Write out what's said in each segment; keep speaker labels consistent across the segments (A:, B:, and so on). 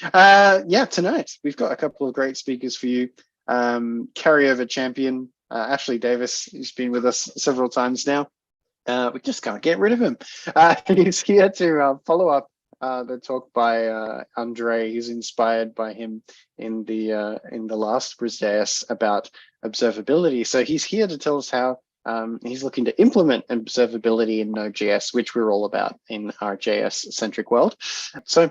A: Yeah, tonight we've got a couple of great speakers for you. Carryover champion Ashley Davis, who's been with us several times now. We just can't get rid of him. He's here to follow up the talk by Andrei. He's inspired by him in the last Node.js about observability. So he's here to tell us how he's looking to implement observability in Node.js, which we're all about in our JS-centric world. So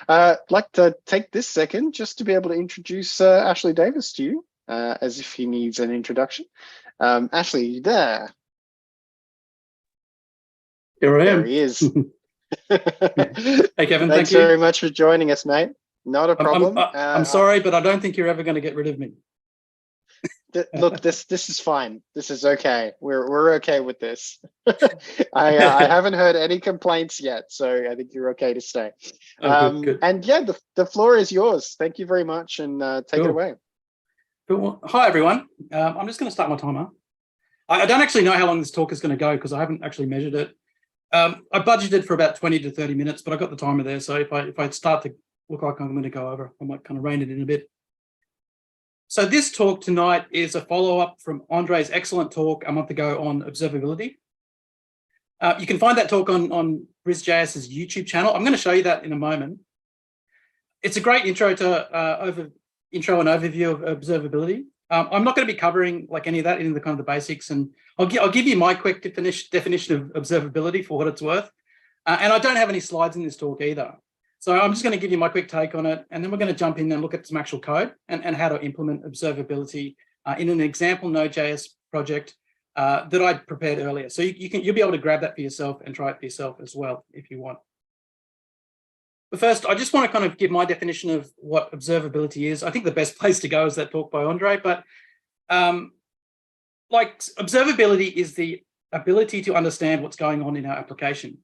A: I'd like to take this second just to be able to introduce Ashley Davis to you, as if he needs an introduction. Ashley, you there?
B: Here I am.
A: There he is.
B: Hey, Kevin,
A: Thanks very much for joining us, mate. Not a problem.
B: I'm sorry, but I don't think you're ever going to get rid of me.
A: Look, this is fine. This is okay. We're okay with this. I haven't heard any complaints yet, so I think you're okay to stay.
B: Good.
A: And yeah, the floor is yours. Thank you very much, and take it away.
B: Cool. Hi, everyone. I'm just going to start my timer. I don't actually know how long this talk is going to go because I haven't actually measured it. I budgeted for about 20 to 30 minutes, but I got the timer there. So if I start to look like I'm going to go over, I might kind of rein it in a bit. So this talk tonight is a follow-up from Andrei's excellent talk a month ago on observability. You can find that talk on BrizJS's YouTube channel. I'm going to show you that in a moment. It's a great intro to intro and overview of observability. I'm not going to be covering like any of that in the kind of the basics, and I'll give you my quick definition of observability for what it's worth. And I don't have any slides in this talk either. So I'm just going to give you my quick take on it, and then we're going to jump in and look at some actual code and how to implement observability in an example Node.js project that I prepared earlier. So you'll be able to grab that for yourself and try it for yourself as well if you want. But first, I just want to kind of give my definition of what observability is. I think the best place to go is that talk by Andrei, but like observability is the ability to understand what's going on in our application.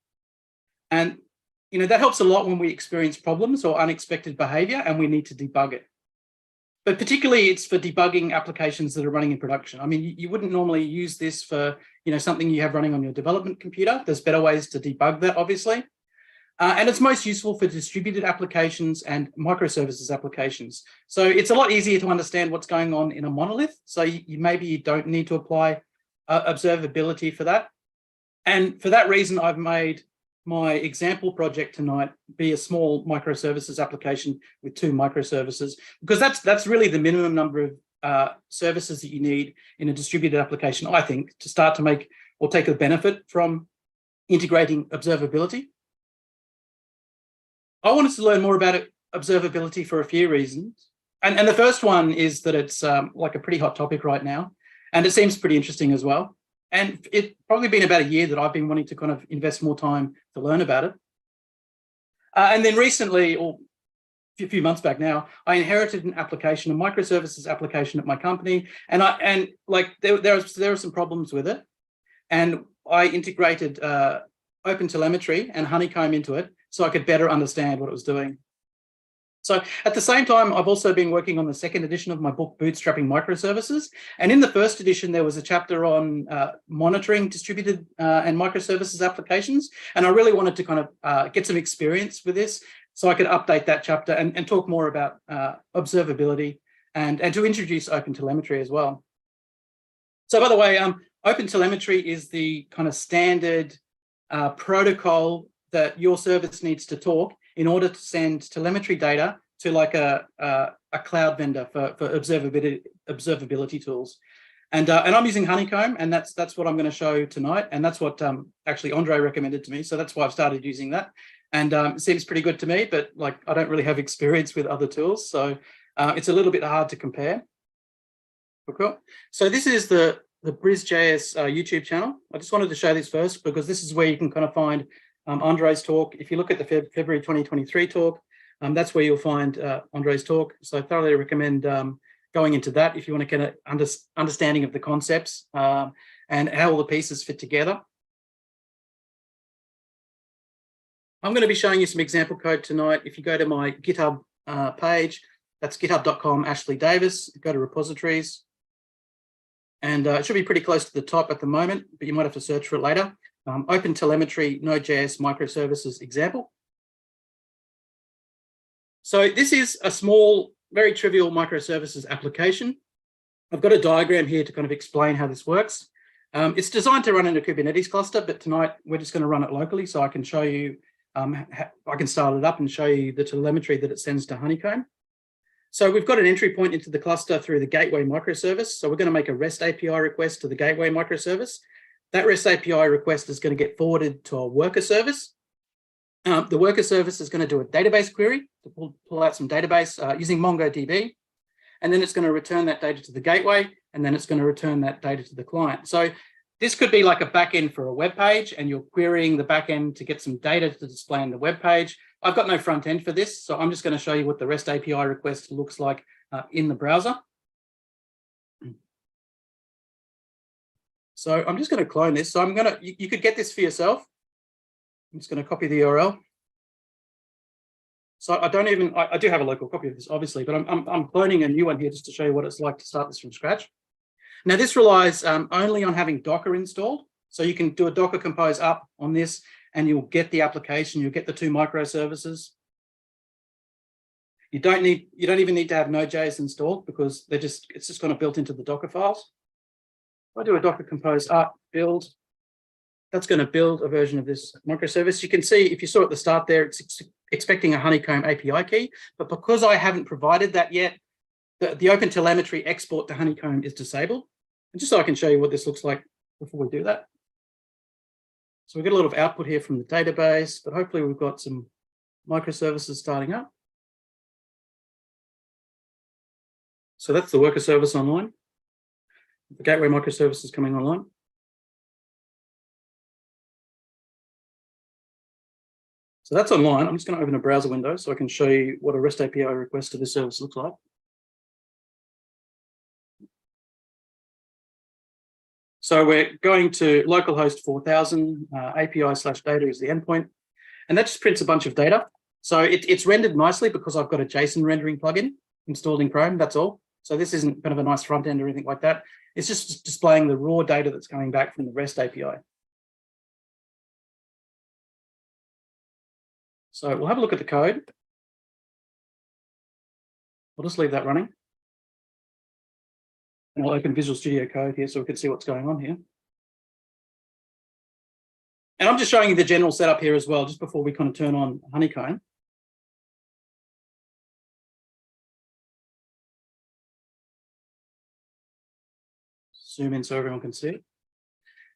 B: And that helps a lot when we experience problems or unexpected behavior and we need to debug it. But particularly it's for debugging applications that are running in production. I mean, you wouldn't normally use this for, something you have running on your development computer. There's better ways to debug that, obviously. And it's most useful for distributed applications and microservices applications. So it's a lot easier to understand what's going on in a monolith. So maybe you don't need to apply observability for that. And for that reason, I've made my example project tonight be a small microservices application with 2 microservices, because that's really the minimum number of services that you need in a distributed application, I think, to start to make or take a benefit from integrating observability. I wanted to learn more about observability for a few reasons. And the first one is that it's like a pretty hot topic right now, and it seems pretty interesting as well. And it's probably been about a year that I've been wanting to kind of invest more time to learn about it. And then recently, or a few months back now, I inherited an application, a microservices application at my company, and there are some problems with it. And I integrated open telemetry and Honeycomb into it so I could better understand what it was doing. So at the same time, I've also been working on the second edition of my book, Bootstrapping Microservices. And in the first edition, there was a chapter on monitoring distributed and microservices applications. And I really wanted to kind of get some experience with this so I could update that chapter and talk more about observability and to introduce open telemetry as well. So by the way, open telemetry is the kind of standard protocol that your service needs to talk in order to send telemetry data to like a cloud vendor for observability tools. And I'm using Honeycomb, and that's what I'm going to show tonight. And that's what actually Andrei recommended to me. So that's why I've started using that. And it seems pretty good to me, but like I don't really have experience with other tools. So it's a little bit hard to compare. Cool. So this is the BrizJS YouTube channel. I just wanted to show this first because this is where you can kind of find Andrei's talk. If you look at the February 2023 talk, that's where you'll find Andrei's talk. So I thoroughly recommend going into that if you want to get an understanding of the concepts and how all the pieces fit together. I'm going to be showing you some example code tonight. If you go to my GitHub page, that's github.com, Ashley Davis, go to repositories. And it should be pretty close to the top at the moment, but you might have to search for it later. Open telemetry Node.js microservices example. So this is a small, very trivial microservices application. I've got a diagram here to kind of explain how this works. It's designed to run in a Kubernetes cluster, but tonight we're just going to run it locally, so I can show you, I can start it up and show you the telemetry that it sends to Honeycomb. So we've got an entry point into the cluster through the gateway microservice. So we're going to make a REST API request to the gateway microservice. That REST API request is going to get forwarded to a worker service. The worker service is going to do a database query to pull out some database using MongoDB. And then it's going to return that data to the gateway, and then it's going to return that data to the client. So this could be like a backend for a web page, and you're querying the backend to get some data to display on the web page. I've got no front end for this, so I'm just going to show you what the REST API request looks like in the browser. So I'm just going to clone this. So I'm going to, you could get this for yourself. I'm just going to copy the URL. So I do have a local copy of this, obviously, but I'm cloning a new one here just to show you what it's like to start this from scratch. Now, this relies only on having Docker installed. So you can do a Docker compose up on this, and you'll get the application, you'll get the 2 microservices. You don't even need to have Node.js installed, because it's just kind of built into the Docker files. If I do a Docker compose up, build, that's going to build a version of this microservice. You can see, if you saw at the start there, it's expecting a Honeycomb API key, but because I haven't provided that yet, the Open Telemetry export to Honeycomb is disabled. And just so I can show you what this looks like before we do that. So we get a lot of output here from the database, but hopefully we've got some microservices starting up. So that's the worker service online. The gateway microservice is coming online. So that's online. I'm just going to open a browser window so I can show you what a REST API request to this service looks like. So we're going to localhost 4000, API/data is the endpoint, and that just prints a bunch of data. So it's rendered nicely because I've got a JSON rendering plugin installed in Chrome, that's all. So this isn't kind of a nice front end or anything like that. It's just displaying the raw data that's coming back from the REST API. So we'll have a look at the code. I'll just leave that running. And I'll open Visual Studio Code here so we can see what's going on here. And I'm just showing you the general setup here as well, just before we kind of turn on Honeycomb. Zoom in so everyone can see it.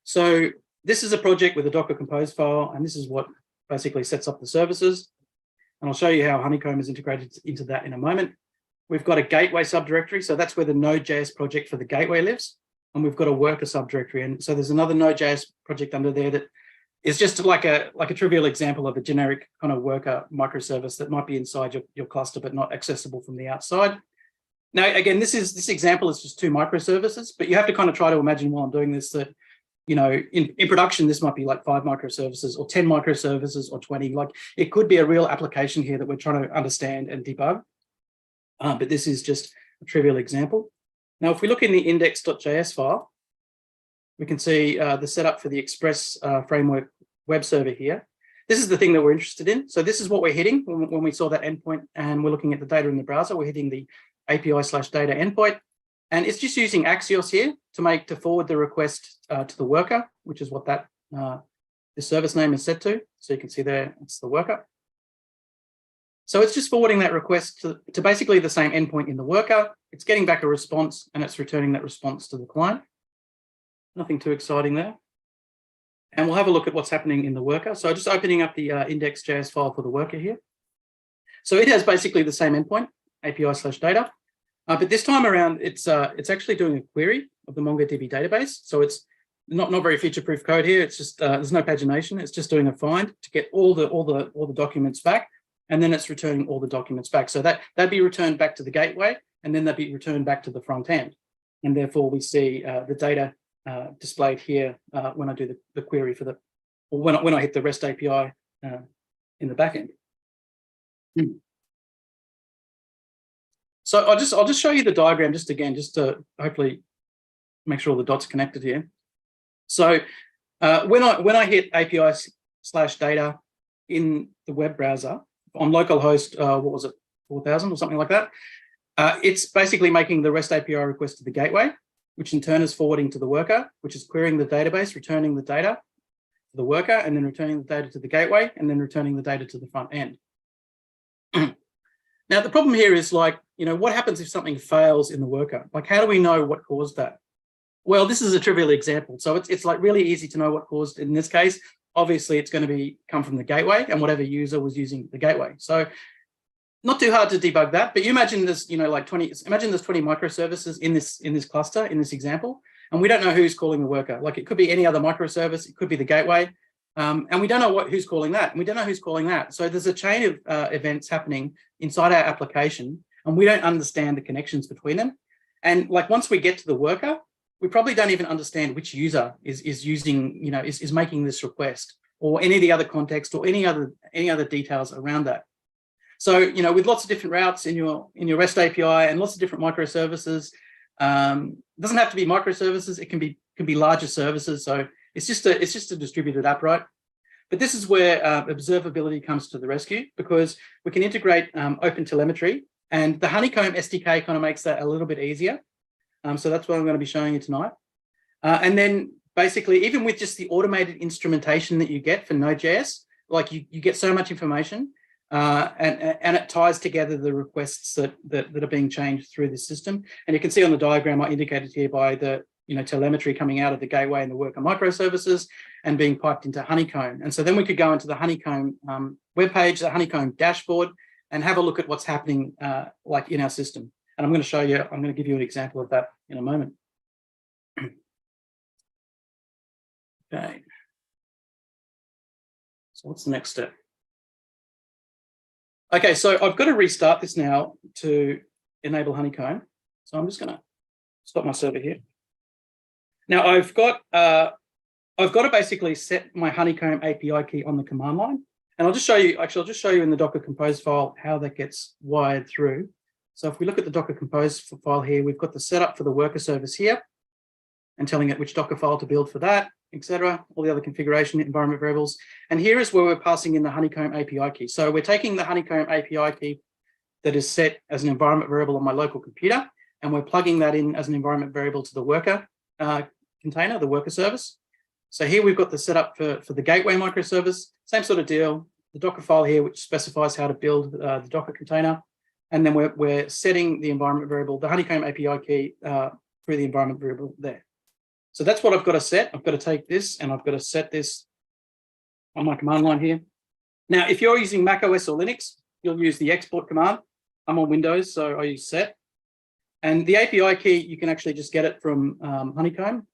B: So this is a project with a Docker Compose file, and this is what basically sets up the services. And I'll show you how Honeycomb is integrated into that in a moment. We've got a gateway subdirectory, so that's where the Node.js project for the gateway lives. And we've got a worker subdirectory. And so there's another Node.js project under there that is just like a trivial example of a generic kind of worker microservice that might be inside your cluster, but not accessible from the outside. Now, again, this example is just 2 microservices, but you have to kind of try to imagine while I'm doing this that, you know, in production, this might be like 5 microservices or 10 microservices or 20. Like, it could be a real application here that we're trying to understand and debug. But this is just a trivial example. Now, if we look in the index.js file, we can see the setup for the Express framework web server here. This is the thing that we're interested in. So this is what we're hitting when we saw that endpoint and we're looking at the data in the browser. We're hitting the API/data endpoint. And it's just using Axios here to forward the request to the worker, which is what that the service name is set to. So you can see there, it's the worker. So it's just forwarding that request to basically the same endpoint in the worker. It's getting back a response and it's returning that response to the client. Nothing too exciting there. And we'll have a look at what's happening in the worker. So just opening up the index.js file for the worker here. So it has basically the same endpoint, API/data. But this time around, it's actually doing a query of the MongoDB database. So it's not very feature-proof code here. It's just there's no pagination. It's just doing a find to get all the documents back, and then it's returning all the documents back. So that'd be returned back to the gateway, and then that'd be returned back to the front end. And therefore, we see the data displayed here when I do the query for or when I hit the REST API in the backend. So I'll just show you the diagram just to hopefully make sure all the dots are connected here. So when I hit API/data in the web browser on localhost, what was it, 4000 or something like that. It's basically making the REST API request to the gateway, which in turn is forwarding to the worker, which is querying the database, returning the data to the worker, and then returning the data to the gateway, and then returning the data to the front end. Now, the problem here is like, what happens if something fails in the worker? Like, how do we know what caused that? Well, this is a trivial example. So it's like really easy to know what caused it. In this case, obviously it's going to come from the gateway and whatever user was using the gateway. So not too hard to debug that, but you imagine there's, imagine there's 20 microservices in this cluster, in this example, and we don't know who's calling the worker. Like it could be any other microservice, it could be the gateway, and we don't know who's calling that, and we don't know who's calling that. So there's a chain of events happening inside our application, and we don't understand the connections between them. And like once we get to the worker, we probably don't even understand which user is using, is making this request, or any of the other context, or any other details around that. So, with lots of different routes in your REST API and lots of different microservices, it doesn't have to be microservices. It can be larger services. So it's just a distributed app, right? But this is where observability comes to the rescue, because we can integrate open telemetry, and the Honeycomb SDK kind of makes that a little bit easier. So that's what I'm going to be showing you tonight. And then basically, even with just the automated instrumentation that you get for Node.js, like you get so much information, and it ties together the requests that are being changed through the system. And you can see on the diagram I indicated here by the telemetry coming out of the gateway and the worker microservices and being piped into Honeycomb. And so then we could go into the Honeycomb webpage, the Honeycomb dashboard, and have a look at what's happening like in our system. And I'm going to give you an example of that in a moment. Okay. So what's the next step? Okay, so I've got to restart this now to enable Honeycomb. So I'm just going to stop my server here. Now I've got to basically set my Honeycomb API key on the command line, and I'll just show you. Actually, I'll just show you in the Docker Compose file how that gets wired through. So if we look at the Docker Compose file here, we've got the setup for the worker service here, and telling it which Docker file to build for that, etc. All the other configuration environment variables. And here is where we're passing in the Honeycomb API key. So we're taking the Honeycomb API key that is set as an environment variable on my local computer, and we're plugging that in as an environment variable to the worker container, the worker service. So here we've got the setup for the gateway microservice, same sort of deal. The Docker file here, which specifies how to build the Docker container. And then we're setting the environment variable, the Honeycomb API key through the environment variable there. So that's what I've got to set. I've got to take this and I've got to set this on my command line here. Now, if you're using Mac OS or Linux, you'll use the export command. I'm on Windows, so I use set. And the API key, you can actually just get it from Honeycomb.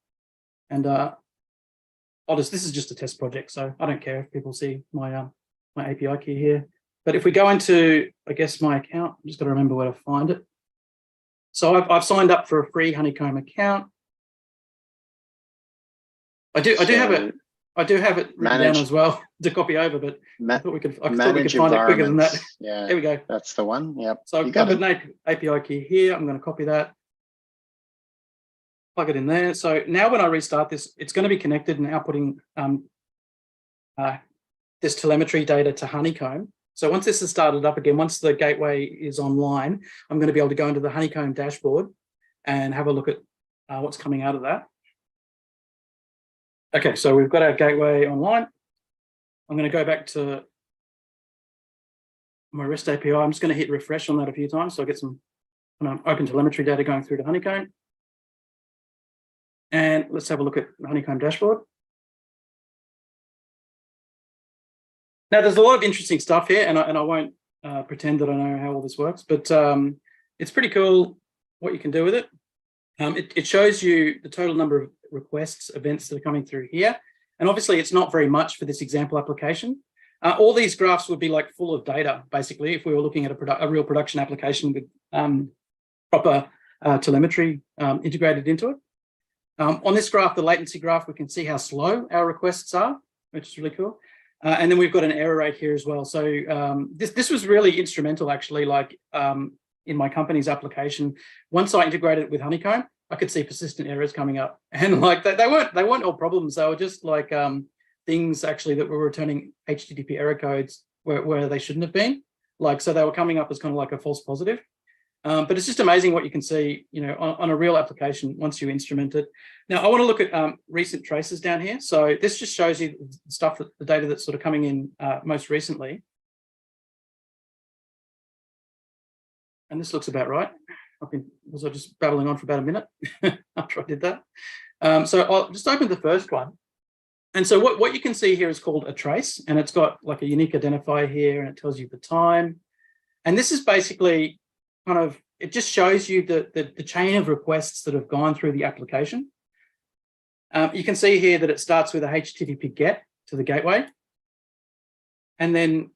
B: And this is just a test project, so I don't care if people see my my API key here. But if we go into, I guess, my account, I'm just got to remember where to find it. So I've signed up for a free Honeycomb account. I do have it written down as well to copy over, but I thought we could find it quicker than that.
A: Yeah,
B: there we go.
A: That's the one. Yep.
B: So I've got an API key here. I'm going to copy that, plug it in there. So now when I restart this, it's going to be connected and outputting this telemetry data to Honeycomb. So once this is started up again, once the gateway is online, I'm going to be able to go into the Honeycomb dashboard and have a look at what's coming out of that. Okay, so we've got our gateway online. I'm going to go back to my REST API. I'm just going to hit refresh on that a few times so I get some open telemetry data going through to Honeycomb. And let's have a look at the Honeycomb dashboard. Now, there's a lot of interesting stuff here, and I won't pretend that I know how all this works, but it's pretty cool what you can do with it. It shows you the total number of requests, events that are coming through here. And obviously, it's not very much for this example application. All these graphs would be like full of data, basically, if we were looking at a real production application with proper telemetry integrated into it. On this graph, the latency graph, we can see how slow our requests are, which is really cool. And then we've got an error rate here as well. So this was really instrumental, actually, like in my company's application. Once I integrated it with Honeycomb, I could see persistent errors coming up. And like they weren't all problems. They were just like things actually that were returning HTTP error codes where they shouldn't have been. Like, so they were coming up as kind of like a false positive. But it's just amazing what you can see, you know, on a real application once you instrument it. Now, I want to look at recent traces down here. So this just shows you stuff, the data that's sort of coming in most recently. And this looks about right. Was I just babbling on for about a minute after I did that? So I'll just open the first one. And so what you can see here is called a trace, and it's got like a unique identifier here, and it tells you the time. And this is basically kind of, it just shows you the chain of requests that have gone through the application. You can see here that it starts with a HTTP GET to the gateway. And then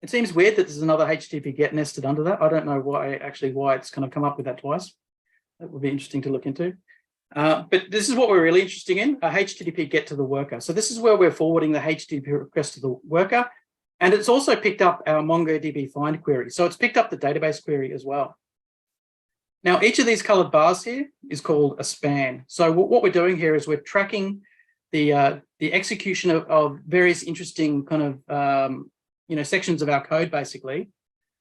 B: it seems weird that there's another HTTP GET nested under that. I don't know why it's kind of come up with that twice. That would be interesting to look into. But this is what we're really interested in, a HTTP GET to the worker. So this is where we're forwarding the HTTP request to the worker. And it's also picked up our MongoDB find query. So it's picked up the database query as well. Now, each of these colored bars here is called a span. So what we're doing here is we're tracking the execution of various interesting kind of, sections of our code, basically,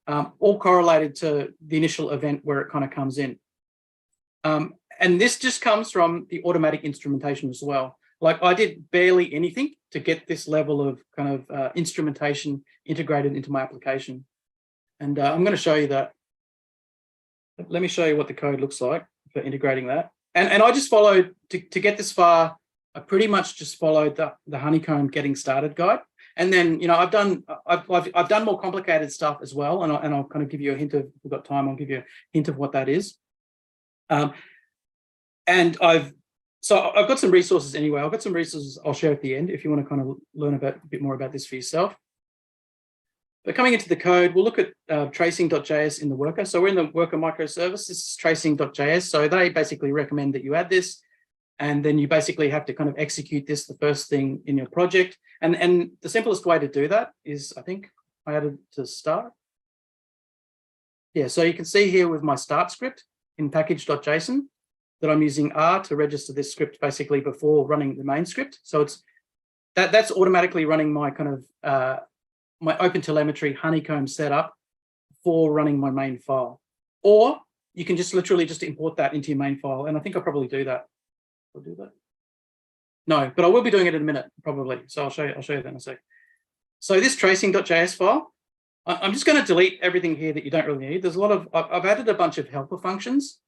B: all correlated to the initial event where it kind of comes in. And this just comes from the automatic instrumentation as well. Like, I did barely anything to get this level of kind of instrumentation integrated into my application. And I'm going to show you that. Let me show you what the code looks like for integrating that. And I just followed, to get this far, I pretty much just followed the Honeycomb getting started guide. And then, I've done more complicated stuff as well. And I'll kind of give you a hint of, if we've got time, I'll give you a hint of what that is. And I've got some resources anyway. I've got some resources I'll share at the end if you want to kind of learn a bit more about this for yourself. But coming into the code, we'll look at tracing.js in the worker. So we're in the worker microservice. This is tracing.js. So they basically recommend that you add this. And then you basically have to kind of execute this the first thing in your project. And the simplest way to do that is, I think I added to start. Yeah, so you can see here with my start script in package.json that I'm using R to register this script basically before running the main script. So that's automatically running my kind of my OpenTelemetry Honeycomb setup for running my main file. Or you can just literally just import that into your main file. And I think I'll probably do that. I'll do that. No, but I will be doing it in a minute, probably. So I'll show you that in a sec. So this tracing.js file, I'm just going to delete everything here that you don't really need. There's a lot of, I've added a bunch of helper functions,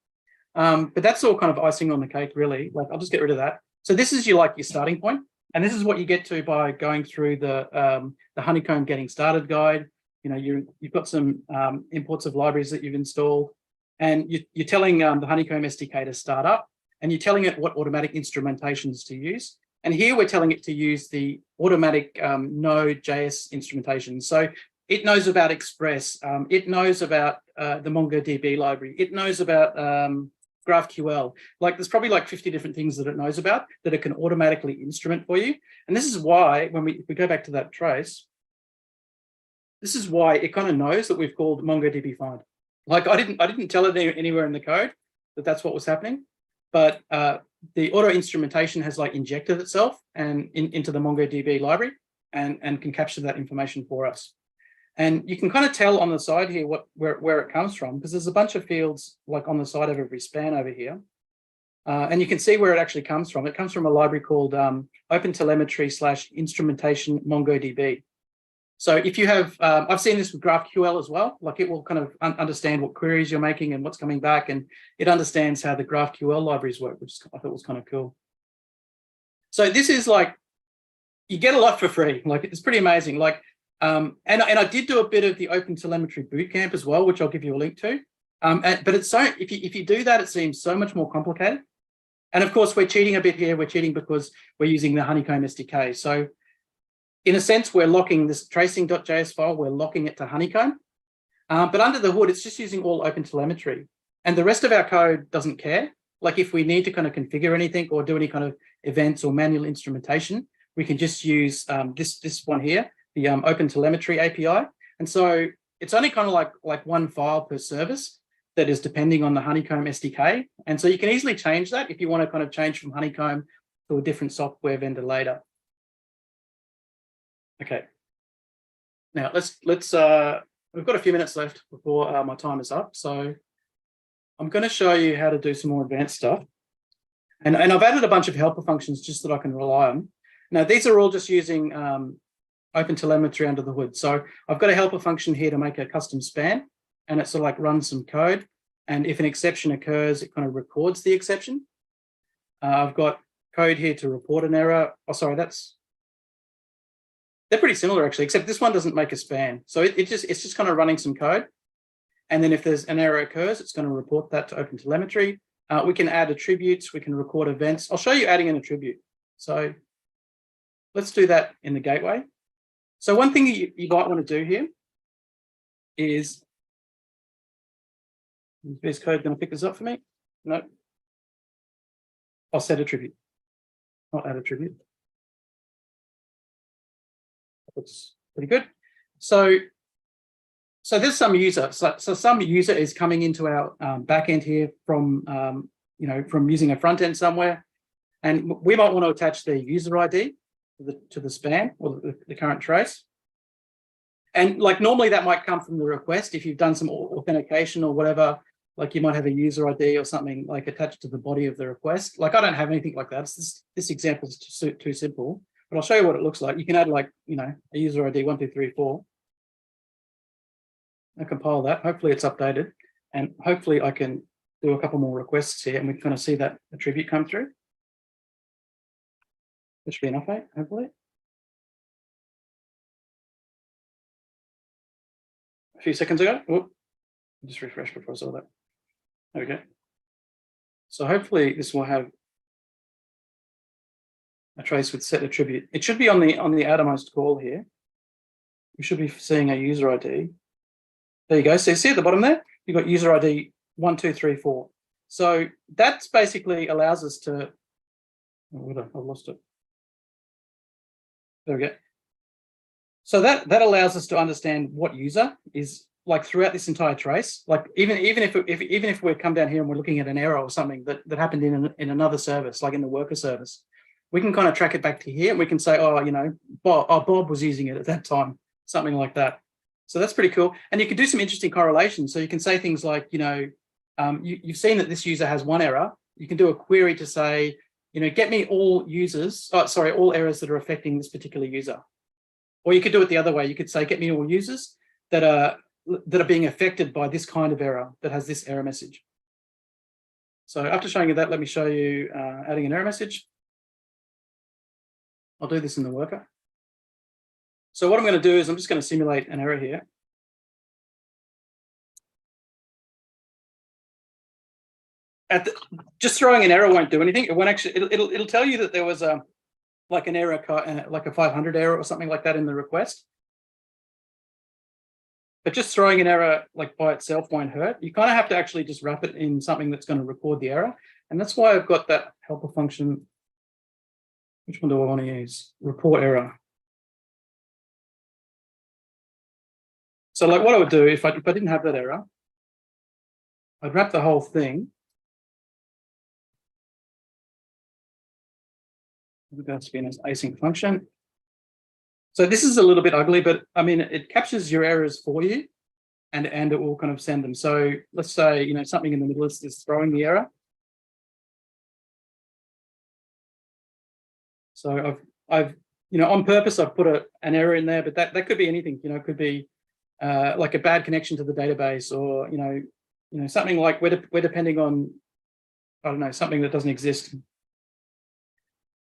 B: but that's all kind of icing on the cake, really. Like, I'll just get rid of that. So this is your starting point. And this is what you get to by going through the Honeycomb getting started guide. You've got some imports of libraries that you've installed, and you're telling the Honeycomb SDK to start up, and you're telling it what automatic instrumentations to use. And here we're telling it to use the automatic Node.js instrumentation. So it knows about Express. It knows about the MongoDB library. It knows about GraphQL. Like, there's probably like 50 different things that it knows about that it can automatically instrument for you. And this is why, if we go back to that trace, this is why it kind of knows that we've called MongoDB find. Like, I didn't tell it anywhere in the code that that's what was happening, but the auto instrumentation has like injected itself and into the MongoDB library and can capture that information for us. And you can kind of tell on the side here where it comes from, because there's a bunch of fields like on the side of every span over here. And you can see where it actually comes from. It comes from a library called OpenTelemetry / instrumentation MongoDB. So if you have, I've seen this with GraphQL as well, like it will kind of understand what queries you're making and what's coming back, and it understands how the GraphQL libraries work, which I thought was kind of cool. So this is like, you get a lot for free. Like, it's pretty amazing. Like, and I did do a bit of the OpenTelemetry bootcamp as well, which I'll give you a link to. But it's so, if you do that, it seems so much more complicated. And of course, we're cheating a bit here. We're cheating because we're using the Honeycomb SDK. So in a sense, we're locking this tracing.js file, we're locking it to Honeycomb. But under the hood, it's just using all OpenTelemetry. And the rest of our code doesn't care. Like, if we need to kind of configure anything or do any kind of events or manual instrumentation, we can just use this one here, the OpenTelemetry API. And so it's only kind of like one file per service that is depending on the Honeycomb SDK. And so you can easily change that if you want to kind of change from Honeycomb to a different software vendor later. Okay. Now we've got a few minutes left before my time is up. So I'm going to show you how to do some more advanced stuff. And I've added a bunch of helper functions just that I can rely on. Now, these are all just using open telemetry under the hood. So I've got a helper function here to make a custom span, and it sort of like runs some code. And if an exception occurs, it kind of records the exception. I've got code here to report an error. Oh, sorry, they're pretty similar actually, except this one doesn't make a span. So it's just kind of running some code. And then if there's an error occurs, it's going to report that to open telemetry. We can add attributes, we can record events. I'll show you adding an attribute. So let's do that in the gateway. So one thing you might want to do here is, is VS Code going to pick this up for me? No. I'll set attribute, not add attribute. Looks pretty good. So there's some user. So some user is coming into our backend here from from using a front end somewhere, and we might want to attach the user ID to the span or the current trace. And like normally that might come from the request if you've done some authentication or whatever. Like you might have a user ID or something like attached to the body of the request. Like I don't have anything like that. This example is too simple, but I'll show you what it looks like. You can add like a user ID 1, 2, 3, 4. I compile that. Hopefully it's updated, and hopefully I can do a couple more requests here, and we can kind of see that attribute come through. This should be enough, hopefully. A few seconds ago. Whoop. Just refresh before I saw that. There we go. So hopefully this will have a trace with set attribute. It should be on the outermost call here. We should be seeing a user ID. There you go. So you see at the bottom there, you've got user ID 1, 2, 3, 4. So that's basically allows us to. Oh, I've lost it. There we go. So that allows us to understand what user is like throughout this entire trace. Like even if we come down here and we're looking at an error or something that happened in another service, like in the worker service, we can kind of track it back to here, and we can say, Bob was using it at that time, something like that. So that's pretty cool. And you can do some interesting correlations. So you can say things like, you've seen that this user has one error. You can do a query to say, get me all all errors that are affecting this particular user. Or you could do it the other way. You could say, get me all users that are being affected by this kind of error that has this error message. So after showing you that, let me show you adding an error message. I'll do this in the worker. So what I'm going to do is I'm just going to simulate an error here. Just throwing an error won't do anything. It won't actually. It'll tell you that there was like an error, like a 500 error or something like that in the request. But just throwing an error like by itself won't hurt. You kind of have to actually just wrap it in something that's going to record the error. And that's why I've got that helper function. Which one do I want to use? Report error. So like what I would do if I didn't have that error, I'd wrap the whole thing. That's been an async function. So this is a little bit ugly, but I mean, it captures your errors for you and it will kind of send them. So let's say, something in the middle is throwing the error. So I've on purpose, I've put an error in there, but that could be anything, it could be like a bad connection to the database or, something like we're depending on, I don't know, something that doesn't exist.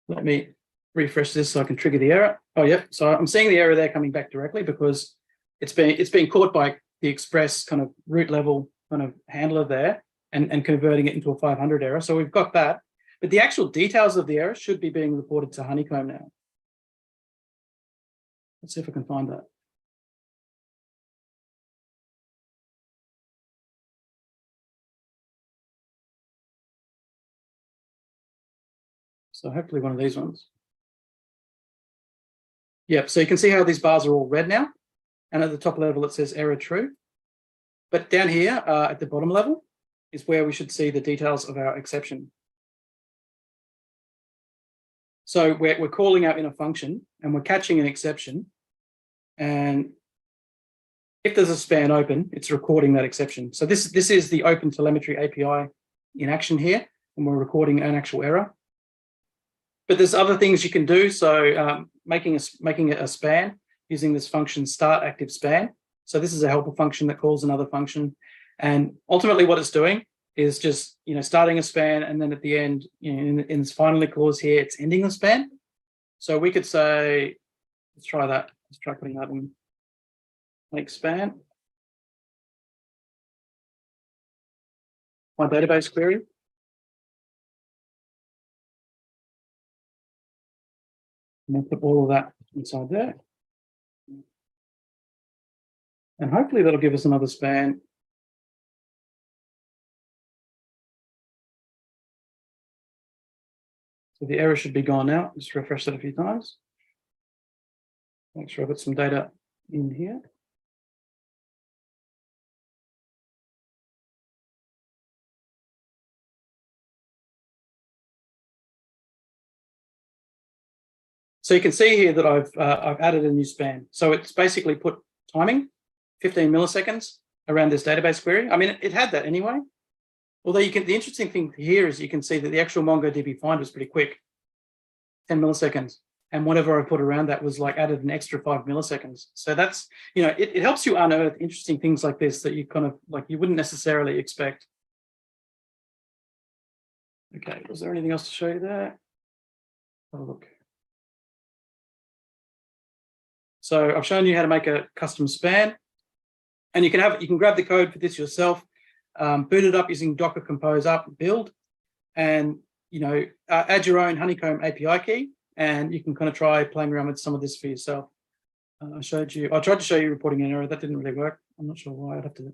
B: Let me refresh this so I can trigger the error. Oh, yeah. So I'm seeing the error there coming back directly because it's being caught by the Express kind of root level kind of handler there and converting it into a 500 error. So we've got that. But the actual details of the error should be being reported to Honeycomb now. Let's see if I can find that. So hopefully one of these ones. Yep, so you can see how these bars are all red now. And at the top level, it says error true. But down here at the bottom level is where we should see the details of our exception. So we're calling out in a function and we're catching an exception. And if there's a span open, it's recording that exception. So this is the Open Telemetry API in action here, and we're recording an actual error. But there's other things you can do. So making it a span using this function start active span. So this is a helper function that calls another function, and ultimately what it's doing is just starting a span, and then at the end, in this finally clause here, it's ending the span. So we could say, let's try that. Let's try putting that in make span. My database query. And I'll put all of that inside there. And hopefully that'll give us another span. So the error should be gone now. Just refresh that a few times. Make sure I've got some data in here. So you can see here that I've added a new span. So it's basically put timing, 15 milliseconds around this database query. I mean, it had that anyway. Although the interesting thing here is you can see that the actual MongoDB find was pretty quick, 10 milliseconds. And whatever I put around that was like added an extra 5 milliseconds. So that's, it helps you unearth interesting things like this that you kind of you wouldn't necessarily expect. Okay, was there anything else to show you there? Have a look. So I've shown you how to make a custom span, and you can grab the code for this yourself, boot it up using Docker Compose up build, and add your own Honeycomb API key, and you can kind of try playing around with some of this for yourself. I tried to show you reporting an error. That didn't really work. I'm not sure why. I'd have to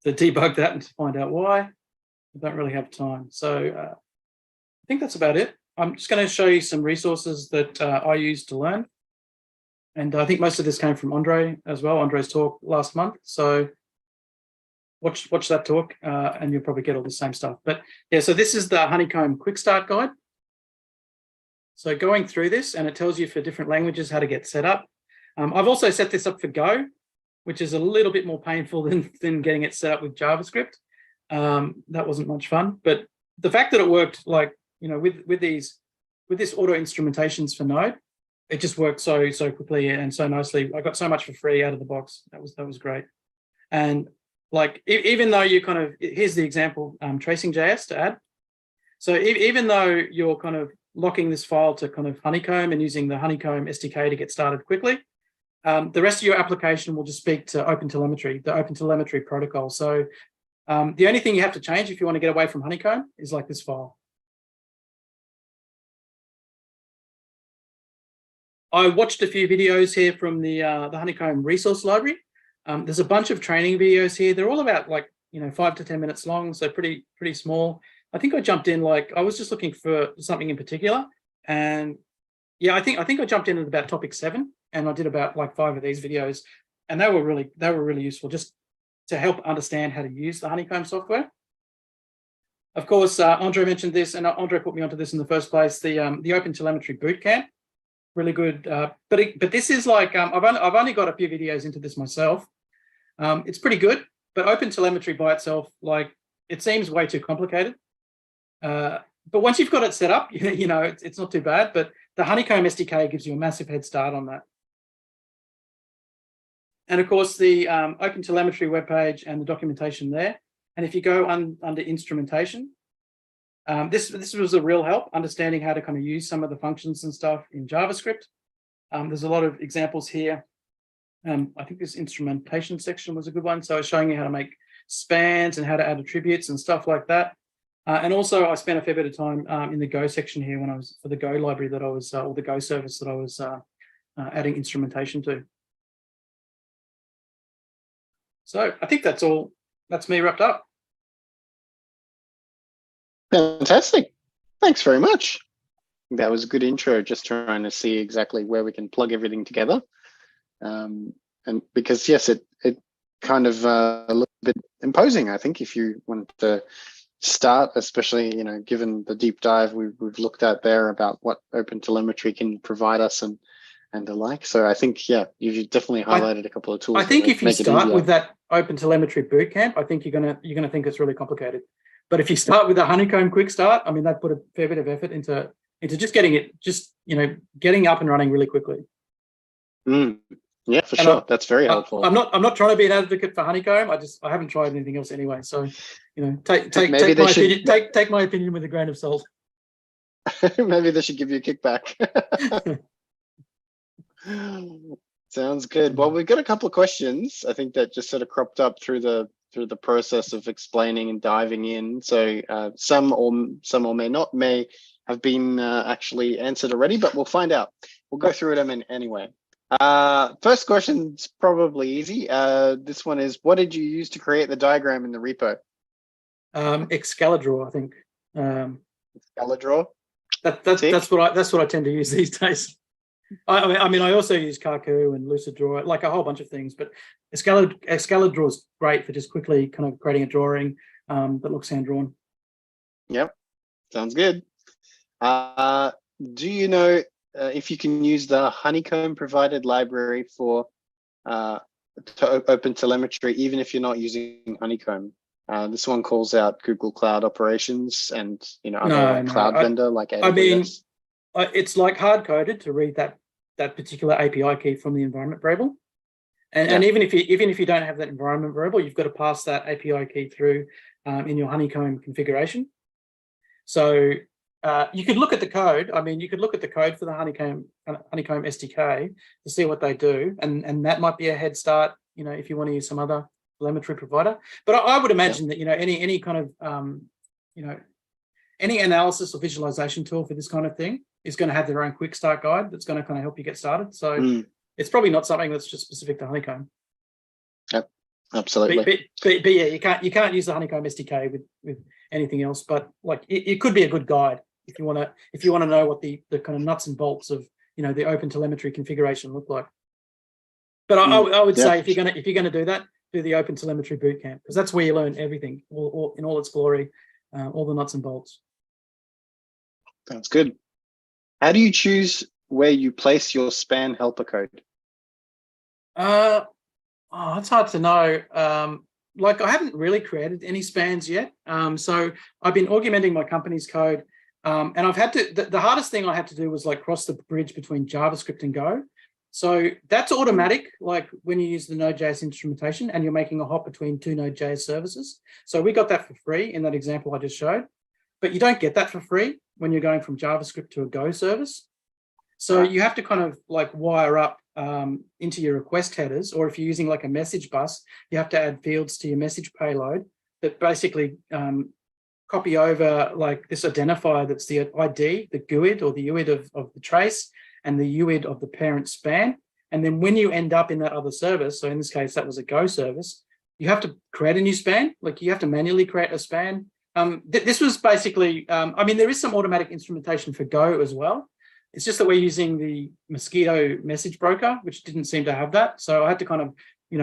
B: debug that and to find out why. I don't really have time. So I think that's about it. I'm just going to show you some resources that I use to learn. And I think most of this came from Andrei as well, Andrei's talk last month. So watch that talk and you'll probably get all the same stuff. But yeah, so this is the Honeycomb Quick Start Guide. So going through this, and it tells you for different languages how to get set up. I've also set this up for Go, which is a little bit more painful than getting it set up with JavaScript. That wasn't much fun. But the fact that it worked with this auto instrumentations for Node, it just worked so quickly and so nicely. I got so much for free out of the box. That was great. And even though you here's the example, tracing.js to add. So even though you're kind of locking this file to kind of Honeycomb and using the Honeycomb SDK to get started quickly, the rest of your application will just speak to OpenTelemetry, the OpenTelemetry protocol. So the only thing you have to change if you want to get away from Honeycomb is this file. I watched a few videos here from the Honeycomb resource library. There's a bunch of training videos here. They're all about 5 to 10 minutes long, so pretty small. I think I jumped in I was just looking for something in particular, and yeah, I think I jumped in at about topic 7, and I did about 5 of these videos, and they were really useful just to help understand how to use the Honeycomb software. Of course, Andrei mentioned this, and Andrei put me onto this in the first place. The OpenTelemetry Bootcamp. Really good, but this is I've only got a few videos into this myself. It's pretty good, but OpenTelemetry by itself, it seems way too complicated. But once you've got it set up, it's not too bad. But the Honeycomb SDK gives you a massive head start on that. And of course, the OpenTelemetry webpage and the documentation there. And if you go under instrumentation. This was a real help understanding how to kind of use some of the functions and stuff in JavaScript. There's a lot of examples here. I think this instrumentation section was a good one. So I was showing you how to make spans and how to add attributes and stuff like that. And also I spent a fair bit of time in the Go section here when I was for the Go library that I was, or the Go service that I was adding instrumentation to. So I think that's all. That's me wrapped up.
A: Fantastic. Thanks very much. That was a good intro, just trying to see exactly where we can plug everything together. And because, yes, it kind of a little bit imposing, I think, if you want to start, especially, given the deep dive we've looked at there about what OpenTelemetry can provide us and and the like. So I think, yeah, you've definitely highlighted a couple of tools.
B: I think
A: that
B: if you
A: make it
B: start
A: easier.
B: with that open telemetry bootcamp, I think you're gonna think it's really complicated. But if you start with a Honeycomb quick start, I mean, that put a fair bit of effort into just getting it, getting up and running really quickly.
A: Yeah, for
B: And
A: sure. That's very helpful.
B: I'm not trying to be an advocate for Honeycomb. I haven't tried anything else anyway. So, take my opinion with a grain of salt.
A: Maybe they should give you a kickback. Sounds good. Well, we've got a couple of questions, I think, that just sort of cropped up through the process of explaining and diving in. So some or may have been actually answered already, but we'll find out. We'll go through them anyway. First question's probably easy. This one is, what did you use to create the diagram in the repo?
B: Excalidraw, I think.
A: Excalidraw.
B: That's what I tend to use these days. I mean, I also use Kaku and Luciddraw, like a whole bunch of things, but Excalidraw is great for just quickly kind of creating a drawing that looks hand-drawn. Yep,
A: sounds good. Do you know if you can use the Honeycomb provided library for open telemetry, even if you're not using Honeycomb? This one calls out Google Cloud Operations and other cloud vendor like AWS.
B: I mean, it's like hard-coded to read that particular API key from the environment variable, and even if you don't have that environment variable, you've got to pass that API key through in your Honeycomb configuration. So you could look at the code. I mean, you could look at the code for the Honeycomb SDK to see what they do, and that might be a head start. If you want to use some other telemetry provider. But I would imagine that any kind of any analysis or visualization tool for this kind of thing is going to have their own quick start guide that's going to kind of help you get started. So it's probably not something that's just specific to Honeycomb.
A: Yep, absolutely.
B: But yeah, you can't use the Honeycomb SDK with anything else. But like it could be a good guide if you want to know what the kind of nuts and bolts of the open telemetry configuration look like. But I would say if you're gonna do that, do the open telemetry bootcamp, because that's where you learn everything all in all its glory, all the nuts and bolts.
A: Sounds good. How do you choose where you place your span helper code?
B: It's hard to know. Like I haven't really created any spans yet. So I've been augmenting my company's code, and I've had to. The hardest thing I had to do was like cross the bridge between JavaScript and Go. So that's automatic, like when you use the Node.js instrumentation and you're making a hop between two Node.js services. So we got that for free in that example I just showed, but you don't get that for free when you're going from JavaScript to a Go service. So you have to kind of like wire up into your request headers, or if you're using like a message bus, you have to add fields to your message payload that basically copy over like this identifier that's the ID, the GUID or the UID of the trace, and the UID of the parent span. And then when you end up in that other service, so in this case, that was a Go service, you have to create a new span. Like you have to manually create a span. This was basically, I mean, there is some automatic instrumentation for Go as well. It's just that we're using the Mosquito message broker, which didn't seem to have that. So I had to kind of,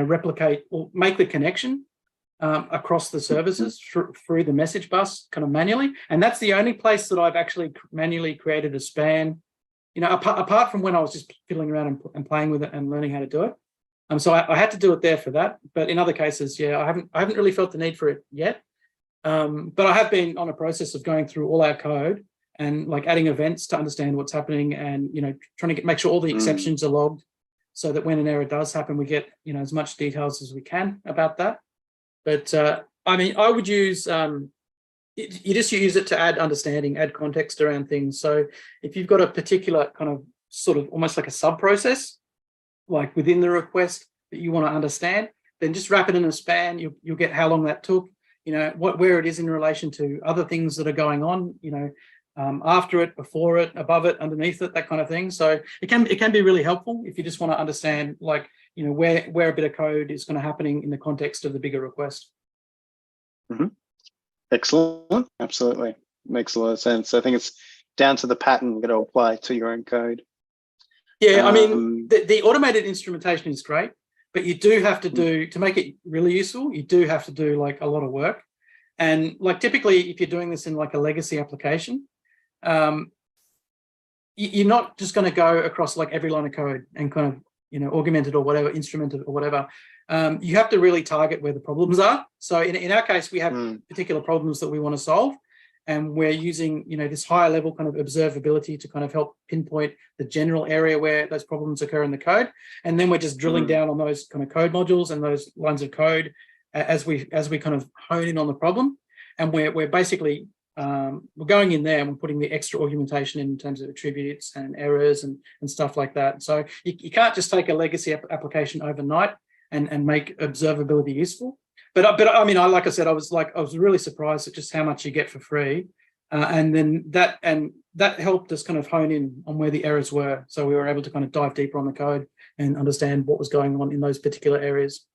B: replicate or make the connection across the services through the message bus kind of manually. And that's the only place that I've actually manually created a span, apart from when I was just fiddling around and playing with it and learning how to do it. So I had to do it there for that. But in other cases, I haven't really felt the need for it yet. But I have been on a process of going through all our code and like adding events to understand what's happening, and trying to make sure all the exceptions are logged, so that when an error does happen, we get as much details as we can about that. But I mean, I would use you just use it to add understanding, add context around things. So if you've got a particular kind of sort of almost like a sub process, like within the request that you want to understand, then just wrap it in a span. You'll get how long that took, where it is in relation to other things that are going on, after it, before it, above it, underneath it, that kind of thing. So it can be really helpful if you just want to understand, like, where a bit of code is going to happening in the context of the bigger request.
A: Mm-hmm. Excellent. Absolutely. Makes a lot of sense. I think it's down to the pattern you're going to apply to your own code.
B: Yeah, I mean, the automated instrumentation is great, but you do have to to make it really useful, you do have to do like a lot of work. And like typically if you're doing this in like a legacy application, you're not just going to go across like every line of code and kind of, augment it or whatever, instrument it or whatever. You have to really target where the problems are. So in our case, we have particular problems that we want to solve. And we're using, this higher level kind of observability to kind of help pinpoint the general area where those problems occur in the code. And then we're just drilling down on those kind of code modules and those lines of code as we kind of hone in on the problem. And we're basically, we're going in there and we're putting the extra augmentation in terms of attributes and errors and stuff like that. So you can't just take a legacy application overnight and make observability useful. But I mean, like I said, I was really surprised at just how much you get for free, and then that helped us kind of hone in on where the errors were. So we were able to kind of dive deeper on the code and understand what was going on in those particular areas.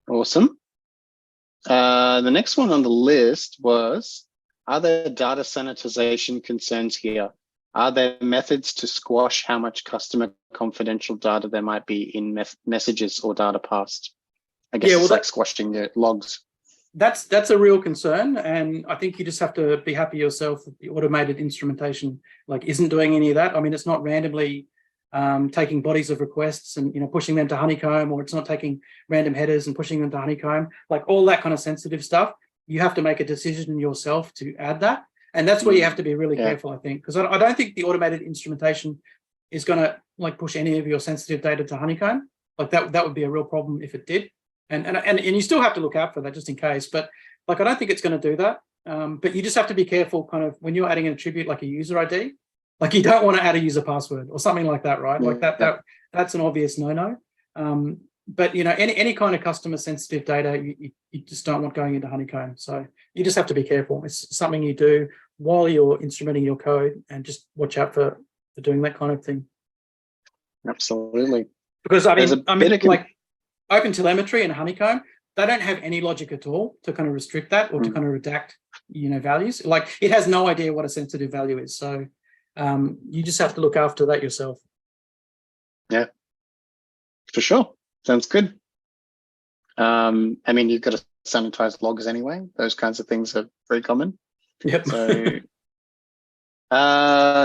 A: Awesome. The next one on the list was: are there data sanitization concerns here? Are there methods to squash how much customer confidential data there might be in messages or data passed? I guess it's like squashing the logs.
B: That's a real concern, and I think you just have to be happy yourself that the automated instrumentation isn't doing any of that. I mean, it's not randomly taking bodies of requests and pushing them to Honeycomb, or it's not taking random headers and pushing them to Honeycomb. Like all that kind of sensitive stuff, you have to make a decision yourself to add that, and that's where you have to be really careful, I think, because I don't think the automated instrumentation is going to push any of your sensitive data to Honeycomb. Like that would be a real problem if it did. And you still have to look out for that just in case, but I don't think it's going to do that. But you just have to be careful kind of when you're adding an attribute like a user ID, you don't want to add a user password or something like that, right? That's an obvious no-no. But any kind of customer sensitive data, you just don't want going into Honeycomb. So you just have to be careful. It's something you do while you're instrumenting your code, and just watch out for doing that kind of thing.
A: Absolutely.
B: Because I mean, Open telemetry and Honeycomb, they don't have any logic at all to kind of restrict that or to kind of redact, values. It has no idea what a sensitive value is. So you just have to look after that yourself.
A: Yeah, for sure. Sounds good. I mean, you've got to sanitize logs anyway. Those kinds of things are very common.
B: Yep.
A: So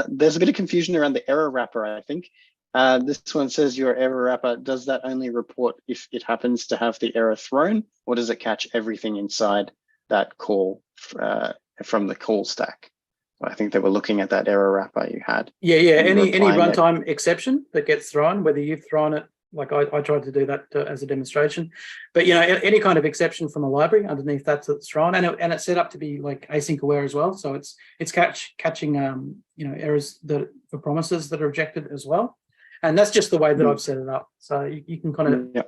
A: there's a bit of confusion around the error wrapper, I think. This one says your error wrapper, does that only report if it happens to have the error thrown, or does it catch everything inside that call from the call stack? I think they were looking at that error wrapper you had.
B: Yeah. Any runtime exception that gets thrown, whether you've thrown it, I tried to do that as a demonstration, but any kind of exception from a library underneath that's thrown, and it's set up to be async aware as well. So it's catching errors for promises that are rejected as well. And that's just the way that I've set it up. So you can kind of,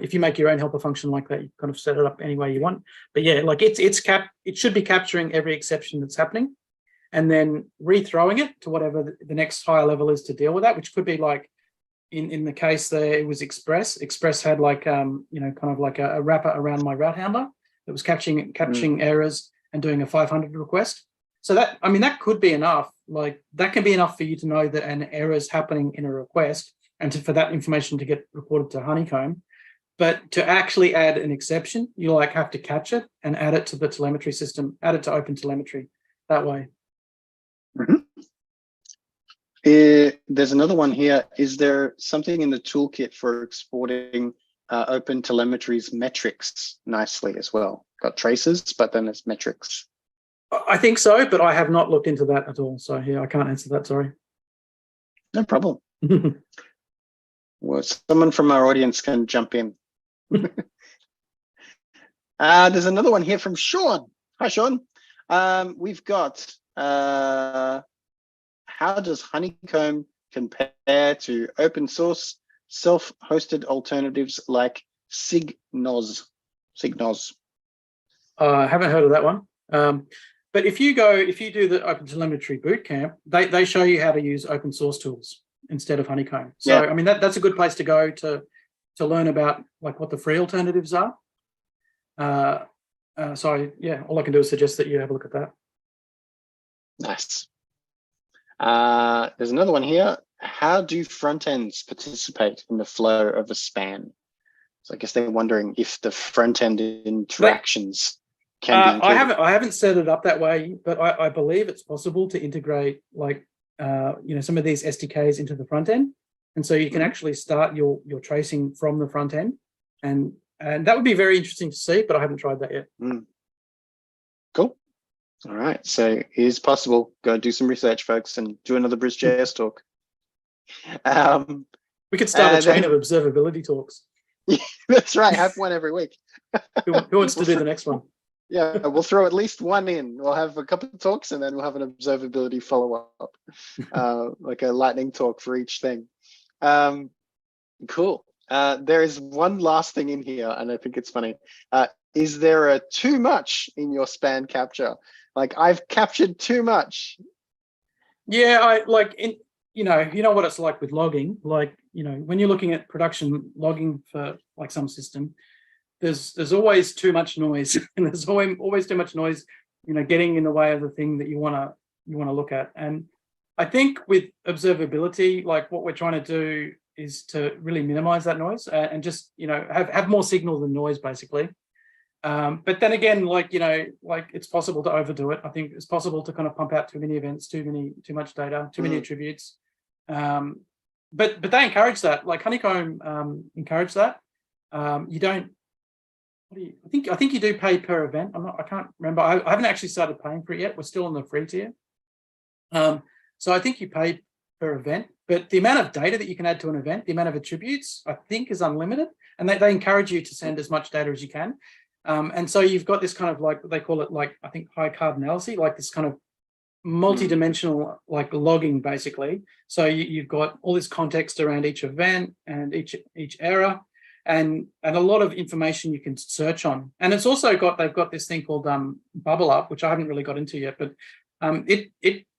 B: if you make your own helper function like that, you kind of set it up any way you want. But yeah, it should be capturing every exception that's happening, and then rethrowing it to whatever the next higher level is to deal with that, which could be in the case there, it was Express. Express had kind of like a wrapper around my route handler that was catching errors and doing a 500 request. So that could be enough. That can be enough for you to know that an error is happening in a request, and for that information to get reported to Honeycomb. But to actually add an exception, you have to catch it and add it to the telemetry system, add it to open telemetry that way.
A: There's another one here. Is there something in the toolkit for exporting open telemetry's metrics nicely as well? Got traces, but then there's metrics.
B: I think so, but I have not looked into that at all. So yeah, I can't answer that. Sorry.
A: No problem. Well, someone from our audience can jump in. There's another one here from Sean. Hi, Sean. We've got how does Honeycomb compare to open source self-hosted alternatives like Signos?
B: I haven't heard of that one. But if you do the OpenTelemetry bootcamp, they show you how to use open source tools instead of Honeycomb. So I mean that's a good place to go to learn about what the free alternatives are. So yeah, all I can do is suggest that you have a look at that.
A: Nice. There's another one here. How do front ends participate in the flow of a span? So I guess they're wondering if the front end interactions can be
B: I haven't set it up that way, but I believe it's possible to integrate some of these SDKs into the front end, and so you can actually start your tracing from the front end, and that would be very interesting to see. But I haven't tried that yet.
A: Cool. All right, so it is possible. Go do some research, folks, and do another BrisJS talk.
B: We could start a chain of observability talks.
A: Yeah, that's right. Have one every week.
B: Who wants to do the next one?
A: Yeah, we'll throw at least one in. We'll have a couple of talks, and then we'll have an observability follow-up, like a lightning talk for each thing. Cool. There is one last thing in here, and I think it's funny. Is there a too much in your span capture? Like, I've captured too much.
B: Yeah, you know what it's like with logging. Like, when you're looking at production logging for like some system, there's always too much noise, and there's always too much noise, getting in the way of the thing that you want to look at. And I think with observability, like what we're trying to do is to really minimize that noise and just have more signal than noise, basically. But then again, like it's possible to overdo it. I think it's possible to kind of pump out too many events, too much data, too many attributes. But they encourage that. Like Honeycomb encourage that. You don't. I think you do pay per event. I can't remember. I haven't actually started paying for it yet. We're still on the free tier. So I think you pay per event, but the amount of data that you can add to an event, the amount of attributes, I think is unlimited. And they encourage you to send as much data as you can. And so you've got this kind of like, they call it like, I think high cardinality, like this kind of multi-dimensional like logging, basically. So you've got all this context around each event and each error, and a lot of information you can search on. And it's also they've got this thing called Bubble Up, which I haven't really got into yet, but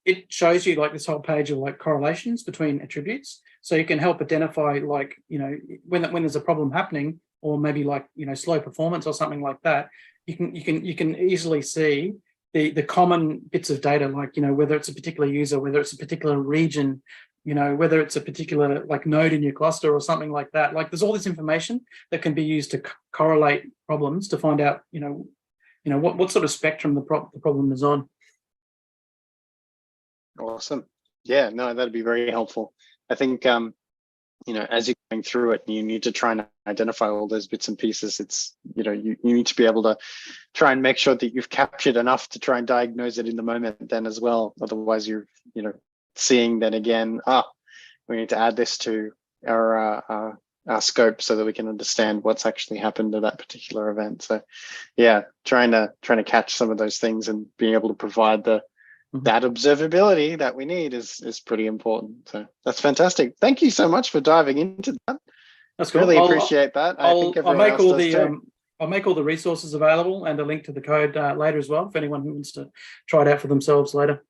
B: it shows you like this whole page of like correlations between attributes, so you can help identify like when there's a problem happening, or maybe like slow performance or something like that. You can easily see the common bits of data, like whether it's a particular user, whether it's a particular region, whether it's a particular like node in your cluster or something like that. Like there's all this information that can be used to correlate problems to find out what sort of spectrum the problem is on.
A: Awesome. Yeah, no, that'd be very helpful. I think as you're going through it, you need to try and identify all those bits and pieces. It's you need to be able to try and make sure that you've captured enough to try and diagnose it in the moment then as well. Otherwise you're seeing then again, we need to add this to our scope so that we can understand what's actually happened to that particular event. So yeah, trying to catch some of those things and being able to provide that observability that we need is pretty important. So that's fantastic. Thank you so much for diving into that.
B: That's cool.
A: Really appreciate that. I think everyone else does too.
B: I'll make all the resources available and a link to the code later as well, for anyone who wants to try it out for themselves later.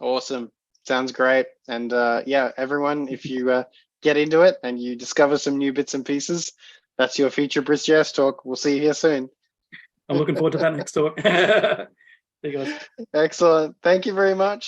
A: Awesome. Sounds great. And yeah, everyone, if you get into it and you discover some new bits and pieces, that's your future BrisJS talk. We'll see you here soon.
B: I'm looking forward to that next talk. There you go.
A: Excellent. Thank you very much.